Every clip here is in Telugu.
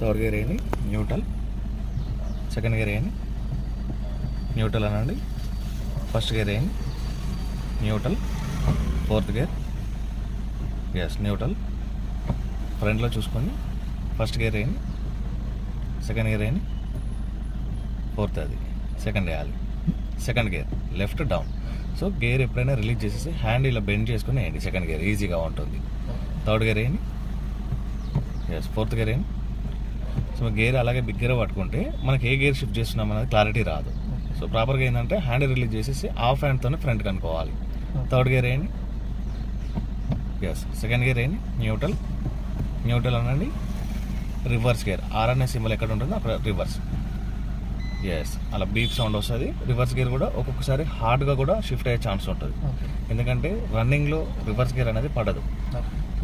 థర్డ్ గేర్ వేయండి, న్యూట్రల్. సెకండ్ గేర్ వేయండి, న్యూట్రల్ అనండి. ఫస్ట్ గేర్ వేయండి, న్యూట్రల్. Fourth gear, neutral. ఫ్రంట్లో చూసుకొని ఫస్ట్ గేర్ వేయండి, సెకండ్ గేర్ వేయండి, ఫోర్త్ అది సెకండ్ వేయాలి. Second gear left down. So gear ఎప్పుడైనా రిలీజ్ చేసేసి హ్యాండ్ ఇలా బెండ్ చేసుకుని వేయండి. సెకండ్ గేర్ ఈజీగా ఉంటుంది. థర్డ్ గేర్ వేయండి, ఫోర్త్ గేర్ వేయండి. సో గేర్ అలాగే బిగ్ గేర్ పట్టుకుంటే మనకి ఏ గేర్ షిఫ్ట్ చేస్తున్నాం అనేది క్లారిటీ రాదు. సో ప్రాపర్గా ఏంటంటే హ్యాండ్ రిలీజ్ చేసేసి ఆఫ్ హ్యాండ్తోనే ఫ్రంట్ కనుక్కోవాలి. థర్డ్ గేర్ వేయండి, సెకండ్ గేర్ వేయండి, న్యూట్రల్ అనండి. రివర్స్ గేర్ ఆర్ అనే సింబల్ ఎక్కడ ఉంటుందో అక్కడ రివర్స్. అలా బీప్ సౌండ్ వస్తుంది. రివర్స్ గేర్ కూడా ఒక్కొక్కసారి హార్డ్గా కూడా షిఫ్ట్ అయ్యే ఛాన్స్ ఉంటుంది. ఎందుకంటే రన్నింగ్లో రివర్స్ గేర్ అనేది పడదు.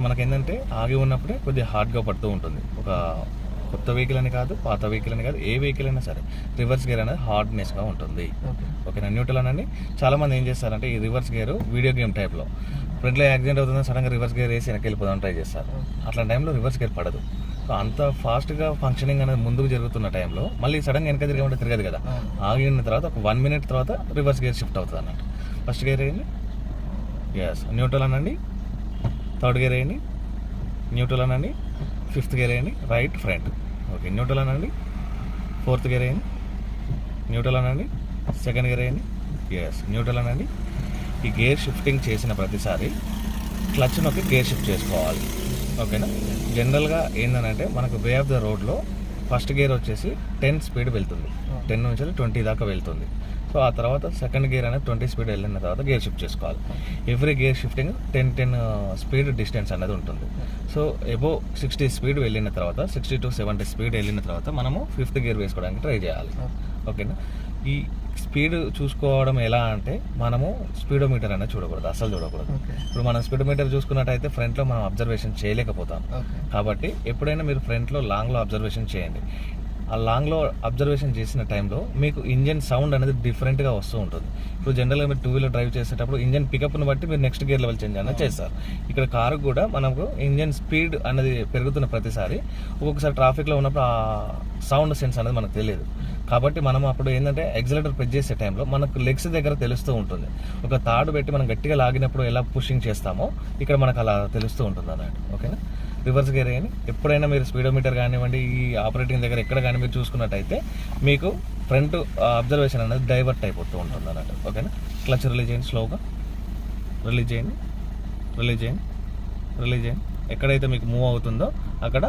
మనకేంటంటే ఆగి ఉన్నప్పుడే కొద్దిగా హార్డ్గా పడుతూ ఉంటుంది. ఒక కొత్త వెహికల్ అని కాదు, పాత వెహికల్ అని కాదు, ఏ వెహికల్ అయినా సరే రివర్స్ గేర్ అనేది హార్డ్నెస్గా ఉంటుంది. ఓకేనా. న్యూట్రల్ అనండి. చాలామంది ఏం చేస్తారంటే ఈ రివర్స్ గేర్ వీడియో గేమ్ టైప్లో ఫ్రంట్లో యాక్సిడెంట్ అవుతుందని సడన్గా రివర్స్ గేర్ వేసి వెనక్కి వెళ్ళిపోదాం ట్రై చేస్తారు. అట్లాంటి టైంలో రివర్స్ గేర్ పడదు. సో అంత ఫాస్ట్గా ఫంక్షనింగ్ అనేది ముందుకు జరుగుతున్న టైంలో మళ్ళీ సడన్గా వెనక తిరగమంటే తిరగదు కదా. ఆగిన తర్వాత ఒక 1 minute తర్వాత రివర్స్ గేర్ షిఫ్ట్ అవుతుంది అన్నట్టు. ఫస్ట్ గేర్ వేయండి, న్యూట్రల్ అనండి. థర్డ్ గేర్ వేయండి, న్యూట్రల్ అనండి. ఫిఫ్త్ గేర్ వేయండి, రైట్ ఫ్రంట్. ఓకే, న్యూట్రల్ అనండి. ఫోర్త్ గేర్ వేయండి, న్యూట్రల్ అనండి. సెకండ్ గేర్ వేయండి, న్యూట్రల్ అనండి. ఈ గేర్ షిఫ్టింగ్ చేసిన ప్రతిసారి క్లచ్ నొక్కి గేర్ షిఫ్ట్ చేసుకోవాలి. ఓకేనా. జనరల్గా ఏంటంటే మనకు వే ఆఫ్ ద రోడ్లో ఫస్ట్ గేర్ వచ్చేసి 10 స్పీడ్ వెళ్తుంది, 10 నుంచి 20 దాకా వెళ్తుంది. సో ఆ తర్వాత సెకండ్ గేర్ అనేది 20 స్పీడ్ వెళ్ళిన తర్వాత గేర్ షిఫ్ట్ చేసుకోవాలి. Every gear shifting 10 speed distance అనేది ఉంటుంది. సో అబోవ్ 60 స్పీడ్ వెళ్ళిన తర్వాత 60 to 70 స్పీడ్ వెళ్ళిన తర్వాత మనము 5th గేర్ వేసుకోవడానికి ట్రై చేయాలి. ఓకేనా. ఈ స్పీడ్ చూసుకోవడం ఎలా అంటే మనము స్పీడోమీటర్ అనేది చూడకూడదు, అసలు చూడకూడదు. ఇప్పుడు మనం స్పీడోమీటర్ చూసుకున్నట్టయితే ఫ్రంట్లో మనం అబ్జర్వేషన్ చేయలేకపోతాం. కాబట్టి ఎప్పుడైనా మీరు ఫ్రంట్లో లాంగ్లో అబ్జర్వేషన్ చేయండి. ఆ లాంగ్లో అబ్జర్వేషన్ చేసిన టైంలో మీకు ఇంజన్ సౌండ్ అనేది డిఫరెంట్గా వస్తూ ఉంటుంది. ఇప్పుడు జనరల్గా మీరు 2-wheeler డ్రైవ్ చేసేటప్పుడు ఇంజన్ పికప్ని బట్టి మీరు నెక్స్ట్ గేర్ లెవెల్ చేంజ్ అనేది చేస్తారు. ఇక్కడ కారు కూడా మనకు ఇంజన్ స్పీడ్ అనేది పెరుగుతున్న ప్రతిసారి ఒక్కొక్కసారి ట్రాఫిక్లో ఉన్నప్పుడు ఆ సౌండ్ సెన్స్ అనేది మనకు తెలియదు. కాబట్టి మనం అప్పుడు ఏంటంటే ఎక్సలేటర్ ప్రెస్ చేసే టైంలో మనకు లెగ్స్ దగ్గర తెలుస్తూ ఉంటుంది. ఒక తాడు పెట్టి మనం గట్టిగా లాగినప్పుడు ఎలా పుషింగ్ చేస్తామో ఇక్కడ మనకు అలా తెలుస్తూ ఉంటుంది అన్నట్టు. ఓకేనా. రివర్స్ గేర్ వేయండి. ఎప్పుడైనా మీరు స్పీడోమీటర్ కానివ్వండి, ఈ ఆపరేటింగ్ దగ్గర ఎక్కడ కానీ మీరు చూసుకున్నట్టయితే మీకు ఫ్రంట్ అబ్జర్వేషన్ అనేది డైవర్ట్ అయిపోతూ ఉంటుంది అన్నట్టు. ఓకేనా. క్లచ్ రిలీజ్ చేయండి, స్లోగా రిలీజ్ చేయండి. ఎక్కడైతే మీకు మూవ్ అవుతుందో అక్కడ